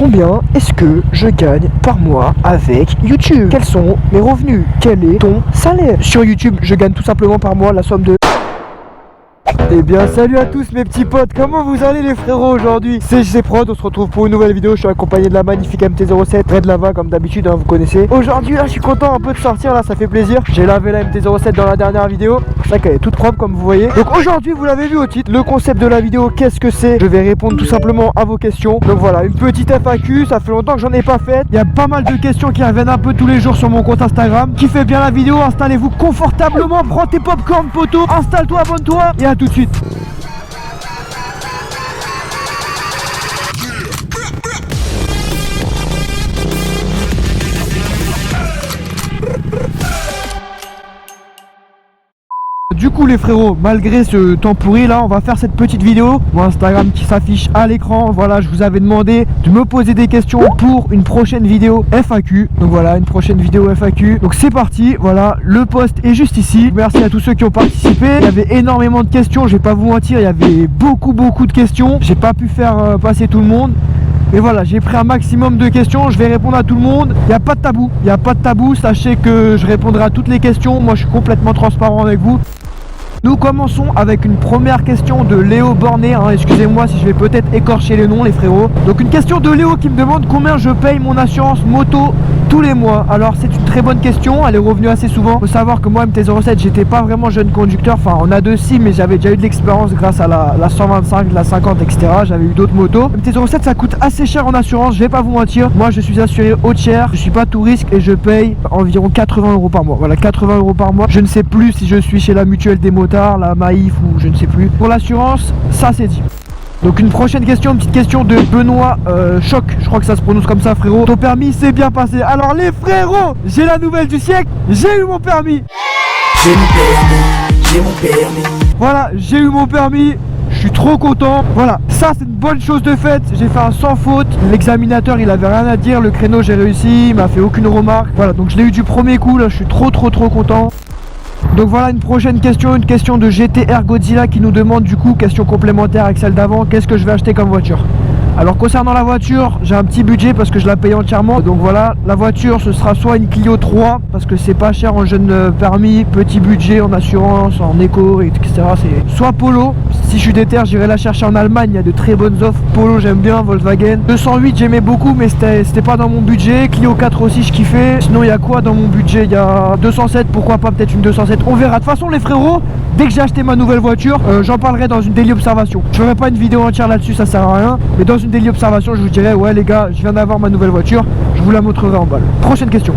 Combien est-ce que je gagne par mois avec YouTube? Quels sont mes revenus? Quel est ton salaire? Sur YouTube, je gagne tout simplement par mois la somme de... Eh bien salut à tous mes petits potes, comment vous allez les frérots aujourd'hui? C'est JC Prod, on se retrouve pour une nouvelle vidéo. Je suis accompagné de la magnifique MT-07 Red Lava comme d'habitude, hein, vous connaissez. Aujourd'hui là je suis content un peu de sortir, là ça fait plaisir. J'ai lavé la MT-07 dans la dernière vidéo, c'est vrai qu'elle est toute propre comme vous voyez. Donc aujourd'hui vous l'avez vu au titre, le concept de la vidéo, qu'est-ce que c'est? Je vais répondre tout simplement à vos questions. Donc voilà, une petite FAQ, ça fait longtemps que j'en ai pas fait. Il y a pas mal de questions qui reviennent un peu tous les jours sur mon compte Instagram. Kiffez bien la vidéo, installez-vous confortablement, prends tes popcorn poteau, installe-toi, abonne-toi et à tout de suite. Du coup les frérots, malgré ce temps pourri là, on va faire cette petite vidéo. Mon Instagram qui s'affiche à l'écran. Voilà, je vous avais demandé de me poser des questions pour une prochaine vidéo FAQ. Donc voilà, une prochaine vidéo FAQ. Donc c'est parti, voilà, le post est juste ici. Merci à tous ceux qui ont participé. Il y avait énormément de questions, je vais pas vous mentir, il y avait beaucoup de questions. J'ai pas pu faire passer tout le monde. Et voilà, j'ai pris un maximum de questions, je vais répondre à tout le monde. Il n'y a pas de tabou, il n'y a pas de tabou. Sachez que je répondrai à toutes les questions. Moi je suis complètement transparent avec vous. Nous commençons avec une première question de Léo Bornet, hein. Excusez-moi si je vais peut-être écorcher les noms les frérots. Donc une question de Léo qui me demande combien je paye mon assurance moto tous les mois. Alors c'est une très bonne question, elle est revenue assez souvent. Faut savoir que moi MT-07 j'étais pas vraiment jeune conducteur, enfin on a deux si mais j'avais déjà eu de l'expérience grâce à la 125, la 50 etc. J'avais eu d'autres motos. MT-07 ça coûte assez cher en assurance, je vais pas vous mentir. Moi je suis assuré au tiers, je suis pas tout risque et je paye environ 80 € par mois. Voilà, 80 € par mois. Je ne sais plus si je suis chez la mutuelle des motards, la Maïf ou je ne sais plus. Pour l'assurance, ça c'est dit. Donc une prochaine question, une petite question de Benoît Choc, je crois que ça se prononce comme ça frérot. Ton permis s'est bien passé. Alors les frérots, j'ai la nouvelle du siècle, j'ai eu mon permis. J'ai mon permis. Voilà, j'ai eu mon permis. Je suis trop content. Voilà, ça c'est une bonne chose de fait. J'ai fait un sans faute. L'examinateur il avait rien à dire. Le créneau j'ai réussi, il m'a fait aucune remarque. Voilà, donc je l'ai eu du premier coup. Là je suis trop content. Donc voilà une prochaine question, une question de GTR Godzilla qui nous demande du coup, question complémentaire avec celle d'avant, qu'est-ce que je vais acheter comme voiture? Alors concernant la voiture, j'ai un petit budget parce que je la paye entièrement. Donc voilà, la voiture ce sera soit une Clio 3 parce que c'est pas cher en jeune permis, petit budget en assurance, en éco, etc. C'est soit Polo, si je suis déter j'irai la chercher en Allemagne, il y a de très bonnes offres. Polo j'aime bien, Volkswagen 208 j'aimais beaucoup mais c'était pas dans mon budget. Clio 4 aussi je kiffais. Sinon il y a quoi dans mon budget? Il y a 207, pourquoi pas peut-être une 207, on verra. De toute façon les frérots, dès que j'ai acheté ma nouvelle voiture, j'en parlerai dans une daily observation. Je ferai pas une vidéo entière là-dessus, ça sert à rien, mais dans une daily observation je vous dirai ouais les gars, je viens d'avoir ma nouvelle voiture, je vous la montrerai en balle. Prochaine question.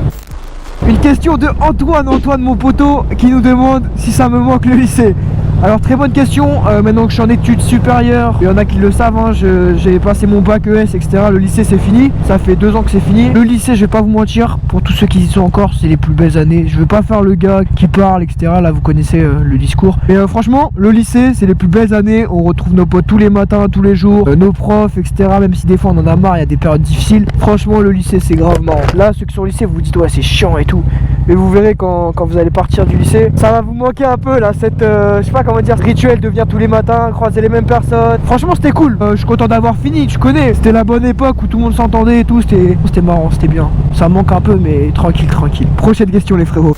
Une question de Antoine mon poteau qui nous demande si ça me manque le lycée. Alors très bonne question, maintenant que je suis en études supérieures, il y en a qui le savent, hein, j'ai passé mon bac ES etc, le lycée c'est fini, ça fait 2 ans que c'est fini. Le lycée je vais pas vous mentir, pour tous ceux qui y sont encore, c'est les plus belles années. Je veux pas faire le gars qui parle etc, là vous connaissez le discours. Mais franchement, le lycée c'est les plus belles années, on retrouve nos potes tous les matins, tous les jours, nos profs etc, même si des fois on en a marre, il y a des périodes difficiles. Franchement le lycée c'est grave marrant. Là ceux qui sont au lycée vous vous dites ouais c'est chiant et tout. Mais vous verrez quand vous allez partir du lycée, ça va vous manquer un peu là, cette, je sais pas comment dire, rituel de venir tous les matins, croiser les mêmes personnes. Franchement c'était cool, je suis content d'avoir fini, tu connais, c'était la bonne époque où tout le monde s'entendait et tout, c'était marrant, c'était bien. Ça manque un peu mais tranquille. Prochaine question les frérots.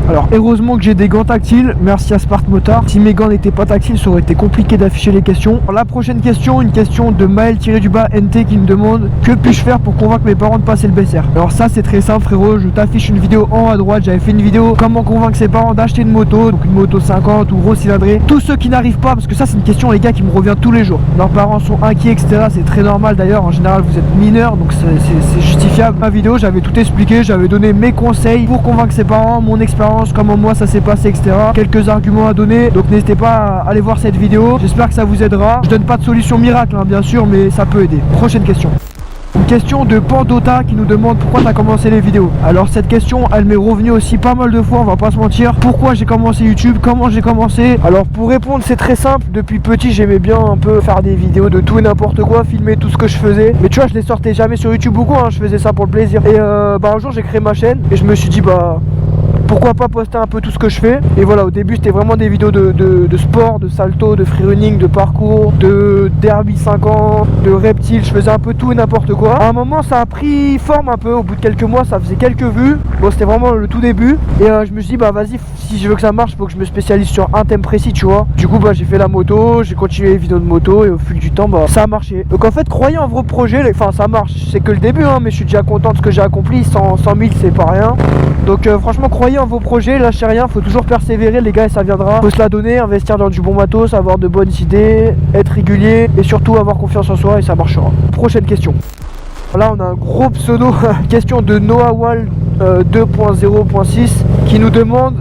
Alors heureusement que j'ai des gants tactiles, merci à Smart Motard. Si mes gants n'étaient pas tactiles, ça aurait été compliqué d'afficher les questions. Alors, la prochaine question, une question de Maël-NT qui me demande que puis-je faire pour convaincre mes parents de passer le BSR. Alors ça c'est très simple frérot, je t'affiche une vidéo en haut à droite, j'avais fait une vidéo comment convaincre ses parents d'acheter une moto, donc une moto 50 ou gros cylindrée. Tous ceux qui n'arrivent pas, parce que ça c'est une question les gars qui me revient tous les jours. Leurs parents sont inquiets etc, c'est très normal d'ailleurs, en général vous êtes mineurs donc c'est justifiable. Ma vidéo j'avais tout expliqué, j'avais donné mes conseils pour convaincre ses parents, mon expérience, comment moi ça s'est passé etc, quelques arguments à donner, donc n'hésitez pas à aller voir cette vidéo, j'espère que ça vous aidera. Je donne pas de solution miracle hein, bien sûr, mais ça peut aider. Prochaine question. Une question de Pandota qui nous demande pourquoi tu as commencé les vidéos. Alors cette question elle m'est revenue aussi pas mal de fois, on va pas se mentir. Pourquoi j'ai commencé YouTube, comment j'ai commencé? Alors pour répondre c'est très simple, depuis petit j'aimais bien un peu faire des vidéos de tout et n'importe quoi, filmer tout ce que je faisais. Mais tu vois je les sortais jamais sur YouTube beaucoup, hein, je faisais ça pour le plaisir. Et un jour j'ai créé ma chaîne et je me suis dit pourquoi pas poster un peu tout ce que je fais. Et voilà, au début c'était vraiment des vidéos de sport, de salto, de freerunning, de parcours, de derby 50, de reptiles, je faisais un peu tout et n'importe quoi. À un moment ça a pris forme un peu, au bout de quelques mois ça faisait quelques vues. Bon, c'était vraiment le tout début. Et je me suis dit bah vas-y, si je veux que ça marche, faut que je me spécialise sur un thème précis, tu vois. Du coup bah j'ai fait la moto, j'ai continué les vidéos de moto et au fil du temps bah ça a marché. Donc en fait croyez en vos projets, enfin ça marche, c'est que le début hein, mais je suis déjà content de ce que j'ai accompli. 100 000 c'est pas rien. Donc franchement croyez en vos projets, lâchez rien, faut toujours persévérer les gars et ça viendra. Faut se la donner, investir dans du bon matos, avoir de bonnes idées, être régulier et surtout avoir confiance en soi et ça marchera. Prochaine question. Là on a un gros pseudo, question de Noahwal 2.0.6 qui nous demande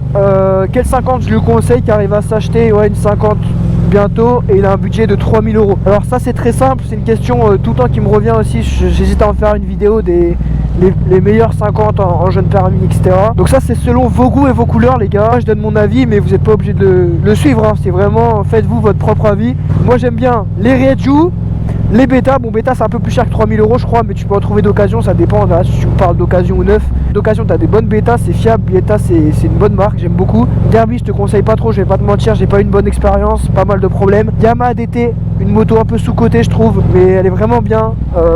quel 50 je lui conseille car il va s'acheter une 50 bientôt et il a un budget de 3000 euros. Alors ça c'est très simple, c'est une question tout le temps qui me revient aussi, j'hésite à en faire une vidéo des les meilleurs 50 en jeune permis, etc. Donc ça c'est selon vos goûts et vos couleurs les gars. Je donne mon avis mais vous n'êtes pas obligé de le suivre hein. C'est vraiment, faites-vous votre propre avis. Moi j'aime bien les Rieju, les Beta. Bon Beta c'est un peu plus cher que 3000 euros je crois, mais tu peux en trouver d'occasion, ça dépend là, si tu me parles d'occasion ou neuf. D'occasion tu as des bonnes Beta, c'est fiable. Beta c'est une bonne marque, j'aime beaucoup. Derby je te conseille pas trop, je vais pas te mentir, j'ai pas eu une bonne expérience, pas mal de problèmes. Yamaha DT, une moto un peu sous-cotée je trouve, mais elle est vraiment bien,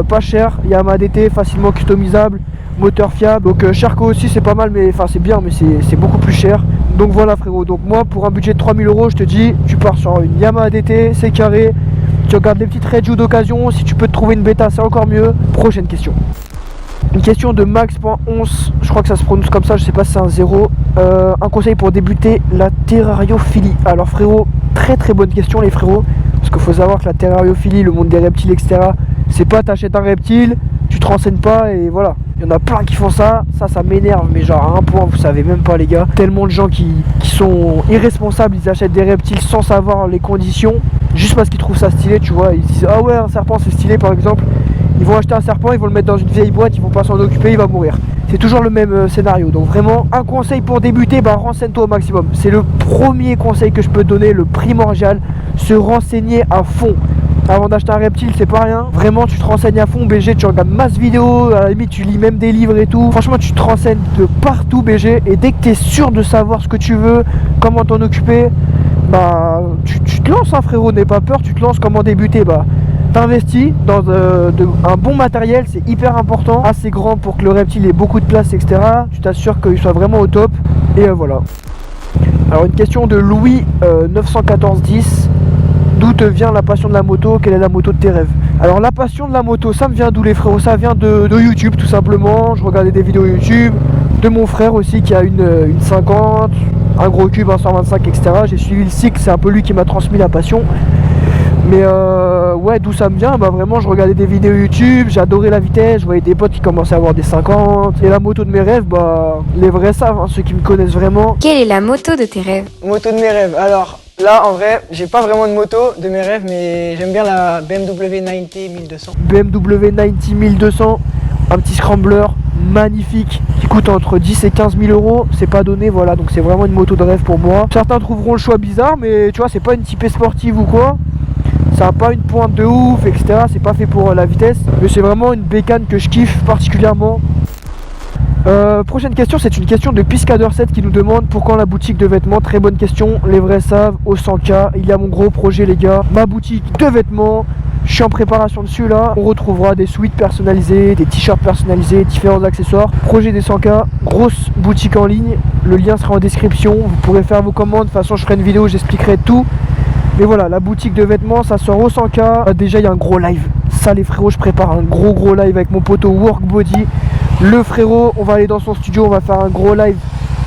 pas chère. Yamaha DT, facilement customisable, moteur fiable. Donc Sherco aussi c'est pas mal, mais enfin c'est bien mais c'est beaucoup plus cher. Donc voilà frérot, donc moi pour un budget de 3000 euros je te dis, tu pars sur une Yamaha DT, c'est carré. Tu regardes les petites Rieju d'occasion, si tu peux te trouver une Beta c'est encore mieux. Prochaine question. Une question de Max.11, je crois que ça se prononce comme ça, je sais pas si c'est un 0. Un conseil pour débuter la terrariophilie. Alors frérot, très très bonne question les frérots. Parce qu'il faut savoir que la terrariophilie, le monde des reptiles, etc. C'est pas t'achètes un reptile, tu te renseignes pas et voilà. Il y en a plein qui font ça, ça m'énerve, mais genre à un point, vous savez même pas les gars. Tellement de gens qui sont irresponsables, ils achètent des reptiles sans savoir les conditions, juste parce qu'ils trouvent ça stylé, tu vois. Ils disent ah ouais un serpent c'est stylé par exemple. Ils vont acheter un serpent, ils vont le mettre dans une vieille boîte, ils vont pas s'en occuper, il va mourir. C'est toujours le même scénario. Donc vraiment, un conseil pour débuter, bah renseigne-toi au maximum. C'est le premier conseil que je peux te donner, le primordial. Se renseigner à fond. Avant d'acheter un reptile, c'est pas rien. Vraiment, tu te renseignes à fond, BG, tu regardes masse vidéo, à la limite, tu lis même des livres et tout. Franchement, tu te renseignes de partout, BG. Et dès que tu es sûr de savoir ce que tu veux, comment t'en occuper, bah tu te lances, hein, frérot, n'aie pas peur, tu te lances. Comment débuter, bah t'investis dans un bon matériel, c'est hyper important, assez grand pour que le reptile ait beaucoup de place, etc. Tu t'assures qu'il soit vraiment au top. Et voilà. Alors une question de Louis 91410. D'où te vient la passion de la moto? Quelle est la moto de tes rêves? Alors la passion de la moto, ça me vient d'où les frérots? Ça vient de YouTube tout simplement. Je regardais des vidéos YouTube, de mon frère aussi qui a une 50, un gros cube, un 125, etc. J'ai suivi le cycle, c'est un peu lui qui m'a transmis la passion. Mais ouais, d'où ça me vient? Bah vraiment, je regardais des vidéos YouTube, j'adorais la vitesse, je voyais des potes qui commençaient à avoir des 50. Et la moto de mes rêves, bah les vrais savent, hein, ceux qui me connaissent vraiment. Quelle est la moto de tes rêves? Moto de mes rêves, alors là en vrai, j'ai pas vraiment de moto de mes rêves, mais j'aime bien la BMW 90 1200. BMW 90 1200, un petit scrambler magnifique qui coûte entre 10 et 15 000 euros, c'est pas donné, voilà, donc c'est vraiment une moto de rêve pour moi. Certains trouveront le choix bizarre, mais tu vois, c'est pas une typée sportive ou quoi. Ça n'a pas une pointe de ouf, etc. C'est pas fait pour la vitesse, mais c'est vraiment une bécane que je kiffe particulièrement. Prochaine question, c'est une question de Piscader7 qui nous demande pourquoi la boutique de vêtements. Très bonne question, les vrais savent, au 100K. Il y a mon gros projet les gars, ma boutique de vêtements. Je suis en préparation dessus là. On retrouvera des sweats personnalisés, des t-shirts personnalisés, différents accessoires. Projet des 100K, grosse boutique en ligne. Le lien sera en description, vous pourrez faire vos commandes. De toute façon je ferai une vidéo, j'expliquerai tout. Mais voilà, la boutique de vêtements, ça sort au 100K. Déjà, il y a un gros live. Ça, les frérots, je prépare un gros live avec mon poteau Workbody. Le frérot, on va aller dans son studio, on va faire un gros live.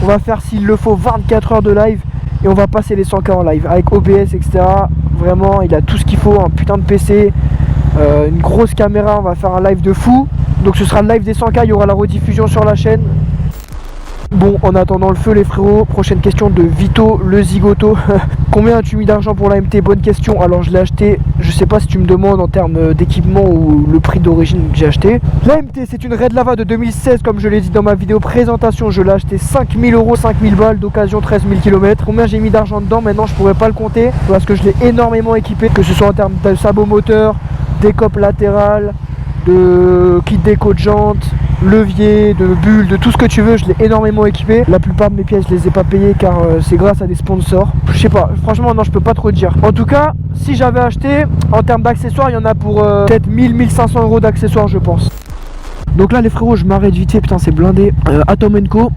On va faire, s'il le faut, 24 heures de live. Et on va passer les 100K en live avec OBS, etc. Vraiment, il a tout ce qu'il faut. Un putain de PC, une grosse caméra. On va faire un live de fou. Donc, ce sera le live des 100K. Il y aura la rediffusion sur la chaîne. Bon, en attendant le feu les frérots, prochaine question de Vito le Zigoto. Combien as-tu mis d'argent pour la MT? Bonne question. Alors je l'ai acheté, je sais pas si tu me demandes en termes d'équipement ou le prix d'origine que j'ai acheté. La MT c'est une Red Lava de 2016 comme je l'ai dit dans ma vidéo présentation. Je l'ai acheté 5000 euros, 5000 balles d'occasion, 13 000 km. Combien j'ai mis d'argent dedans? Maintenant je pourrais pas le compter parce que je l'ai énormément équipé, que ce soit en termes de sabot moteur, d'écope latérale, de kit déco de jantes, levier, de bulles, de tout ce que tu veux, je l'ai énormément équipé. La plupart de mes pièces je les ai pas payées car c'est grâce à des sponsors. Je sais pas, franchement non, je peux pas trop dire. En tout cas, si j'avais acheté, en termes d'accessoires, il y en a pour peut-être 1000-1500 euros d'accessoires je pense. Donc là les frérots, je m'arrête vite fait, putain c'est blindé. Atom & Co,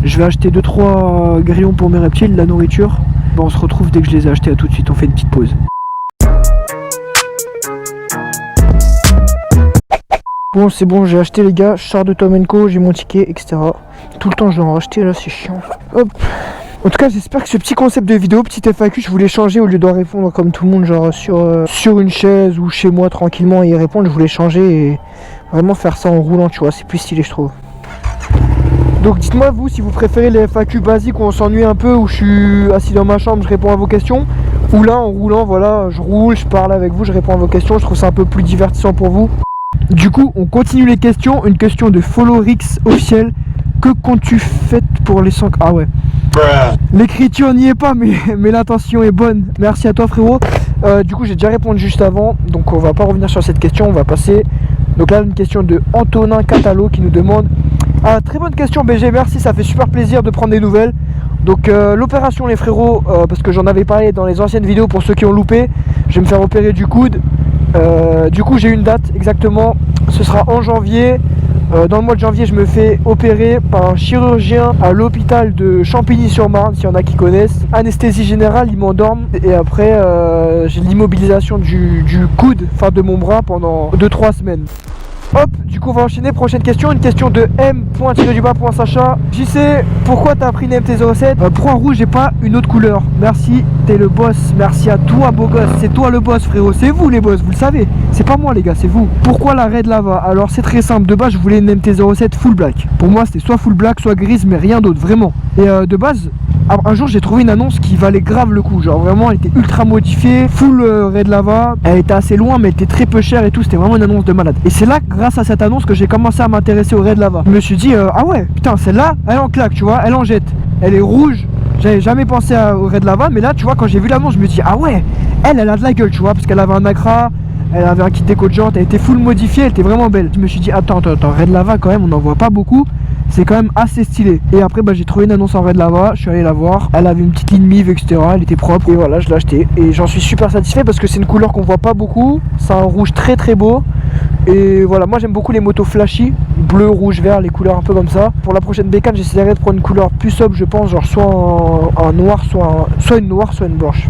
je vais acheter 2-3 grillons pour mes reptiles, la nourriture. Bon, on se retrouve dès que je les ai achetés, à tout de suite, on fait une petite pause. Bon c'est bon, j'ai acheté les gars, je sors de Atom & Co, j'ai mon ticket, etc. Tout le temps je dois en racheter là, c'est chiant. Hop. En tout cas j'espère que ce petit concept de vidéo, petit FAQ, je voulais changer au lieu de répondre comme tout le monde, genre sur une chaise ou chez moi tranquillement et y répondre. Je voulais changer et vraiment faire ça en roulant, tu vois, c'est plus stylé je trouve. Donc dites-moi vous si vous préférez les FAQ basiques où on s'ennuie un peu, où je suis assis dans ma chambre, je réponds à vos questions, ou là en roulant, voilà, je roule, je parle avec vous, je réponds à vos questions, je trouve ça un peu plus divertissant pour vous. Du coup, on continue les questions. Une question de Followrix officiel. Que comptes-tu faire pour les 100... Ah ouais. L'écriture n'y est pas, mais l'intention est bonne. Merci à toi frérot. Du coup, j'ai déjà répondu juste avant. Donc, on va pas revenir sur cette question. On va passer. Donc là, une question de Antonin Catalo qui nous demande... Ah, très bonne question BG, merci. Ça fait super plaisir de prendre des nouvelles. Donc, l'opération les frérots, parce que j'en avais parlé dans les anciennes vidéos pour ceux qui ont loupé. Je vais me faire opérer du coude. Du coup j'ai une date exactement, ce sera en janvier. Dans le mois de janvier je me fais opérer par un chirurgien à l'hôpital de Champigny-sur-Marne, s'il y en a qui connaissent. Anesthésie générale, ils m'endorment et après j'ai l'immobilisation du coude, enfin de mon bras pendant 2-3 semaines. Hop, du coup on va enchaîner, prochaine question, une question de m.sacha. JC, pourquoi t'as pris une MT-07 pour un rouge et pas une autre couleur? Merci, t'es le boss, merci à toi beau gosse, c'est toi le boss frérot, c'est vous les boss, vous le savez, c'est pas moi les gars, c'est vous. Pourquoi la Red Lava? Alors c'est très simple, de base je voulais une MT-07 full black. Pour moi c'était soit full black, soit grise, mais rien d'autre, vraiment. Et de base, un jour j'ai trouvé une annonce qui valait grave le coup, genre vraiment elle était ultra modifiée, full Red Lava, elle était assez loin mais elle était très peu chère et tout, c'était vraiment une annonce de malade. Et c'est là, grâce à cette annonce, que j'ai commencé à m'intéresser au Red Lava. Je me suis dit, ah ouais, putain celle-là, elle en claque, tu vois, elle en jette, elle est rouge, j'avais jamais pensé au Red Lava, mais là tu vois quand j'ai vu l'annonce je me dis, ah ouais, elle a de la gueule, tu vois, parce qu'elle avait un acra, elle avait un kit déco de jante, elle était full modifiée, elle était vraiment belle. Je me suis dit, attends, Red Lava quand même, on n'en voit pas beaucoup. C'est quand même assez stylé. Et après j'ai trouvé une annonce en Red Lava, je suis allé la voir. Elle avait une petite ligne MIV etc, elle était propre. Et voilà, je l'ai acheté. Et j'en suis super satisfait parce que c'est une couleur qu'on voit pas beaucoup. C'est un rouge très très beau. Et voilà, moi j'aime beaucoup les motos flashy, bleu, rouge, vert, les couleurs un peu comme ça. Pour la prochaine bécane j'essaierai de prendre une couleur plus sobre je pense, genre soit un noir, soit une noire, soit une blanche.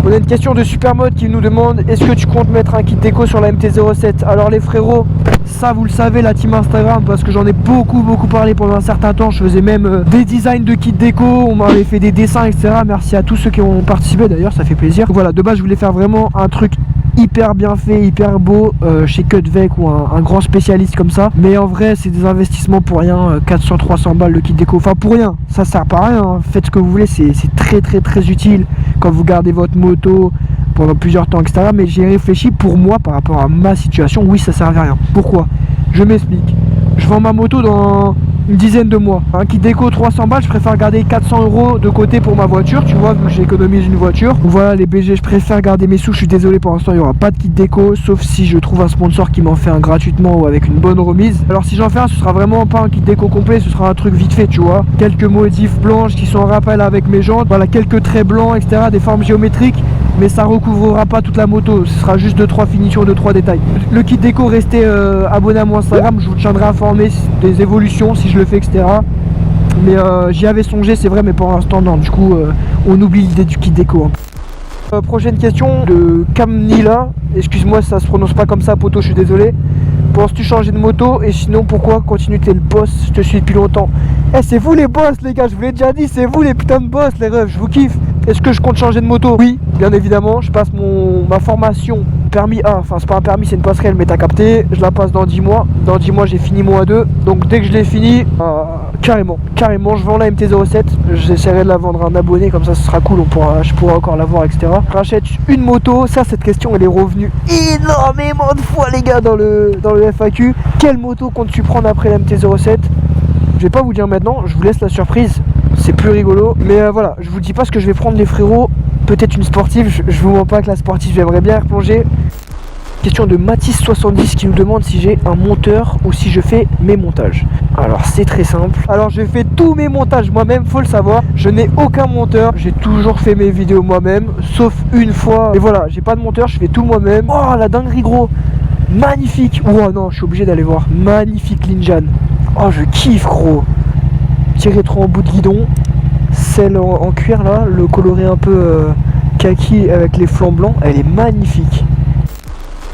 On a une question de Supermode qui nous demande, est-ce que tu comptes mettre un kit déco sur la MT-07? Alors les frérots, ça vous le savez, la team Instagram, parce que j'en ai beaucoup parlé pendant un certain temps. Je faisais même des designs de kit déco, on m'avait fait des dessins etc. Merci à tous ceux qui ont participé d'ailleurs, ça fait plaisir. Donc voilà, de base je voulais faire vraiment un truc hyper bien fait, hyper beau chez Cutvec ou un grand spécialiste comme ça. Mais en vrai c'est des investissements pour rien, 400-300 balles le kit déco, enfin pour rien, ça sert pas à rien, hein. Faites ce que vous voulez, c'est très utile quand vous gardez votre moto pendant plusieurs temps etc. Mais j'ai réfléchi, pour moi par rapport à ma situation, oui ça sert à rien. Pourquoi? Je m'explique. Je vends ma moto dans une dizaine de mois. Un kit déco 300 balles, je préfère garder 400 € de côté pour ma voiture, tu vois, vu que j'économise une voiture. Donc voilà les BG, je préfère garder mes sous. Je suis désolé, pour l'instant il n'y aura pas de kit déco, sauf si je trouve un sponsor qui m'en fait un gratuitement ou avec une bonne remise. Alors si j'en fais un, ce sera vraiment pas un kit déco complet, ce sera un truc vite fait, tu vois. Quelques modifs blanches qui sont en rappel avec mes jantes, voilà, quelques traits blancs etc, des formes géométriques. Mais ça recouvrera pas toute la moto, ce sera juste 2-3 finitions, 2-3 détails. Le kit déco, restez abonné à mon Instagram, je vous tiendrai informé des évolutions si je le fais etc. Mais j'y avais songé c'est vrai, mais pour l'instant non, du coup on oublie l'idée du kit déco. Prochaine question de Camnila, excuse-moi ça se prononce pas comme ça poto, je suis désolé. Penses-tu changer de moto? Et sinon pourquoi continue, t'es le boss, je te suis depuis longtemps. Eh c'est vous les boss les gars, je vous l'ai déjà dit, c'est vous les putains de boss les refs, je vous kiffe. Est-ce que je compte changer de moto? Oui, bien évidemment, je passe ma formation permis A, enfin c'est pas un permis, c'est une passerelle, mais t'as capté, je la passe dans 10 mois. Dans 10 mois j'ai fini mon A2, donc dès que je l'ai fini, carrément, je vends la MT-07, j'essaierai de la vendre à un abonné, comme ça ce sera cool, je pourrai encore la voir etc. Rachète une moto, ça cette question elle est revenue énormément de fois les gars dans le FAQ. Quelle moto comptes-tu prendre après la MT-07? Je vais pas vous dire maintenant, je vous laisse la surprise, c'est plus rigolo. Mais voilà, je vous dis pas ce que je vais prendre les frérots. Peut-être une sportive, je vous mens pas que la sportive j'aimerais bien replonger. Question de Mathis70 qui nous demande si j'ai un monteur ou si je fais mes montages. Alors c'est très simple. Alors je fais tous mes montages moi-même, faut le savoir. Je n'ai aucun monteur. J'ai toujours fait mes vidéos moi-même, sauf une fois. Et voilà, j'ai pas de monteur, je fais tout moi-même. Oh la dinguerie gros. Magnifique. Oh non, je suis obligé d'aller voir. Magnifique Linjan. Oh je kiffe gros. Petit rétro en bout de guidon. Celle en cuir là, le coloré un peu kaki avec les flancs blancs, elle est magnifique.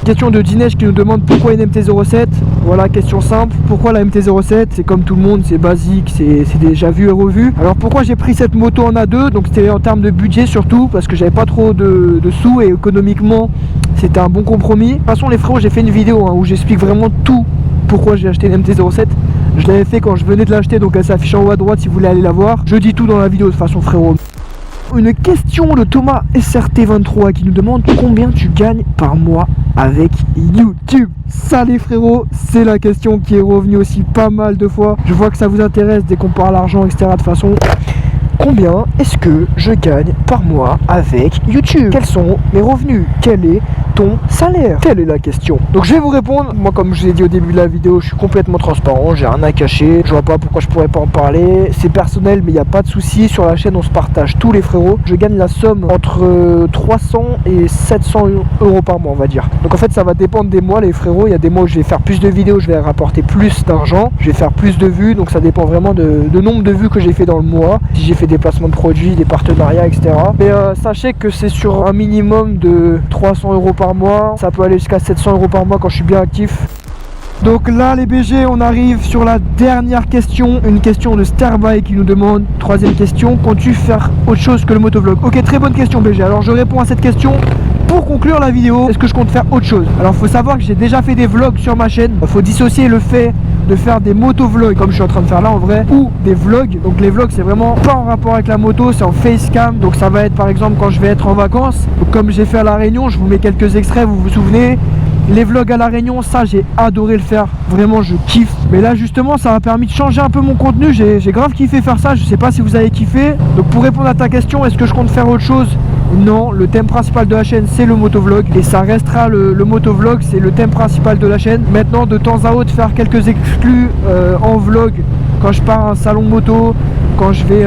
Question de Dinesh qui nous demande pourquoi une MT-07. Voilà, question simple. Pourquoi la MT-07? C'est comme tout le monde, c'est basique, c'est déjà vu et revu. Alors pourquoi j'ai pris cette moto en A2? Donc c'était en termes de budget surtout, parce que j'avais pas trop de sous et économiquement c'était un bon compromis. De toute façon les frérots, j'ai fait une vidéo où j'explique vraiment tout pourquoi j'ai acheté une MT-07. Je l'avais fait quand je venais de l'acheter, donc elle s'affiche en haut à droite si vous voulez aller la voir. Je dis tout dans la vidéo de toute façon frérot. Une question de Thomas SRT23 qui nous demande combien tu gagnes par mois avec YouTube. Ça les frérots, c'est la question qui est revenue aussi pas mal de fois. Je vois que ça vous intéresse dès qu'on parle argent, etc. De façon, combien est-ce que je gagne par mois avec YouTube? Quels sont mes revenus? Quel est ton salaire? Telle est la question. Donc je vais vous répondre. Moi, comme je vous ai dit au début de la vidéo, je suis complètement transparent, j'ai rien à cacher. Je vois pas pourquoi je pourrais pas en parler. C'est personnel, mais il n'y a pas de souci. Sur la chaîne, on se partage tous les frérots. Je gagne la somme entre 300 et 700 euros par mois, on va dire. Donc en fait, ça va dépendre des mois, les frérots. Il y a des mois où je vais faire plus de vidéos, je vais rapporter plus d'argent, je vais faire plus de vues. Donc ça dépend vraiment de nombre de vues que j'ai fait dans le mois. Si j'ai fait des placements de produits, des partenariats, etc. Mais sachez que c'est sur un minimum de 300 euros par mois. Ça peut aller jusqu'à 700 euros par mois quand je suis bien actif. Donc là les BG, on arrive sur la dernière question. Une question de Starby qui nous demande, troisième question, comptes-tu faire autre chose que le motovlog? Ok, très bonne question BG. Alors je réponds à cette question. Pour conclure la vidéo, est-ce que je compte faire autre chose? Alors faut savoir que j'ai déjà fait des vlogs sur ma chaîne. Faut dissocier le fait de faire des motovlogs comme je suis en train de faire là en vrai, ou des vlogs. Donc les vlogs c'est vraiment pas en rapport avec la moto, c'est en facecam. Donc ça va être par exemple quand je vais être en vacances. Donc, comme j'ai fait à La Réunion, je vous mets quelques extraits, vous vous souvenez. Les vlogs à La Réunion, ça j'ai adoré le faire, vraiment je kiffe. Mais là justement ça m'a permis de changer un peu mon contenu, j'ai grave kiffé faire ça, je sais pas si vous avez kiffé. Donc pour répondre à ta question, est-ce que je compte faire autre chose? Non, le thème principal de la chaîne c'est le motovlog et ça restera le motovlog, c'est le thème principal de la chaîne. Maintenant de temps à autre faire quelques exclus en vlog quand je pars à un salon moto, quand je vais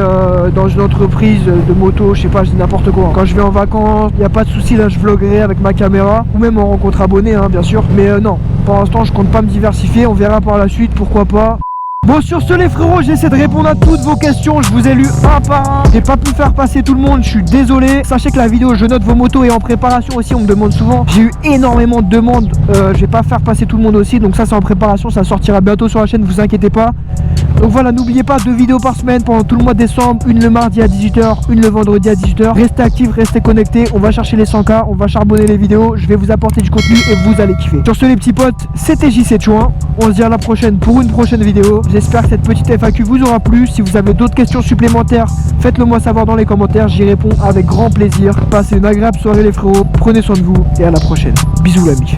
dans une entreprise de moto, je sais pas, je dis n'importe quoi. Quand je vais en vacances, il n'y a pas de souci, là je vloguerai avec ma caméra ou même en rencontre abonnée bien sûr. Mais non, pour l'instant je compte pas me diversifier, on verra par la suite, pourquoi pas. Bon sur ce les frérots, j'essaie de répondre à toutes vos questions, je vous ai lu un par un. J'ai pas pu faire passer tout le monde, je suis désolé. Sachez que la vidéo Je note vos motos est en préparation aussi, on me demande souvent. J'ai eu énormément de demandes, je vais pas faire passer tout le monde aussi. Donc ça c'est en préparation, ça sortira bientôt sur la chaîne, vous inquiétez pas. Donc voilà, n'oubliez pas 2 vidéos par semaine pendant tout le mois de décembre. Une le mardi à 18h, une le vendredi à 18h. Restez actifs, restez connectés, on va chercher les 100K, on va charbonner les vidéos. Je vais vous apporter du contenu et vous allez kiffer. Sur ce les petits potes, c'était JC Chouin. On se dit à la prochaine pour une prochaine vidéo. J'espère que cette petite FAQ vous aura plu. Si vous avez d'autres questions supplémentaires, faites-le moi savoir dans les commentaires, j'y réponds avec grand plaisir. Passez une agréable soirée les frérots, prenez soin de vous et à la prochaine. Bisous l'ami.